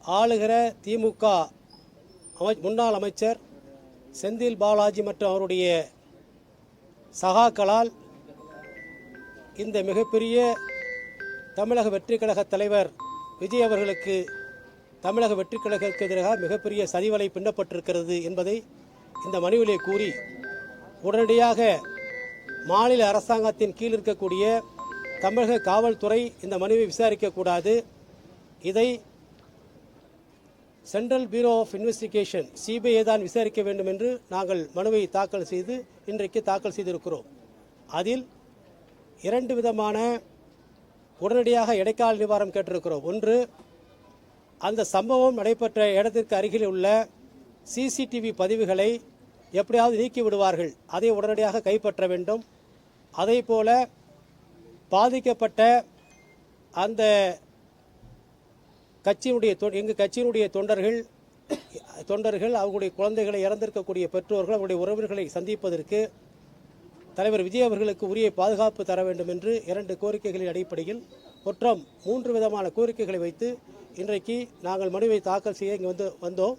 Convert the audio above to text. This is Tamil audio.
ஆளுகிற திமுக முன்னாள் அமைச்சர் செந்தில் பாலாஜி மற்றும் அவருடைய சகாக்களால் இந்த மிகப்பெரிய தமிழக வெற்றி கழக தலைவர் விஜய் அவர்களுக்கு தமிழக வெற்றி கழகத்திற்கு எதிராக மிகப்பெரிய சதிவலை பின்னப்பட்டிருக்கிறது என்பதை இந்த மனுவிலே கூறி உடனடியாக மாநில அரசாங்கத்தின் கீழ் இருக்கக்கூடிய தமிழக காவல்துறை இந்த மனுவை விசாரிக்கக்கூடாது, இதை central bureau of investigation CBI தான் விசாரிக்க வேண்டும் என்று நாங்கள் மனுவை தாக்கல் செய்து இன்றைக்கு தாக்கல் செய்திருக்கிறோம். அதில் 2 விதமான உடனடியாக இடைக்கால நிவாரணம் கேட்டிருக்கிறோம். ஒன்று, அந்த சம்பவம் நடைபெற்ற இடத்திற்கு அருகில் உள்ள சிசிடிவி பதிவுகளை எப்படியாவது நீக்கி விடுவார்கள், அதை உடனடியாக கைப்பற்ற வேண்டும். அதே போல பாதிக்கப்பட்ட அந்த எங்கள் கட்சியினுடைய தொண்டர்கள் அவர்களுடைய குழந்தைகளை இறந்திருக்கக்கூடிய பெற்றோர்கள் அவருடைய உறவினர்களை சந்திப்பதற்கு தலைவர் விஜய் அவர்களுக்கு உரிய பாதுகாப்பு தர வேண்டும் என்று 2 கோரிக்கைகளின் அடிப்படையில் மொத்தம் 3 விதமான கோரிக்கைகளை வைத்து இன்றைக்கு நாங்கள் மனுவை தாக்கல் செய்ய இங்கே வந்தோம்.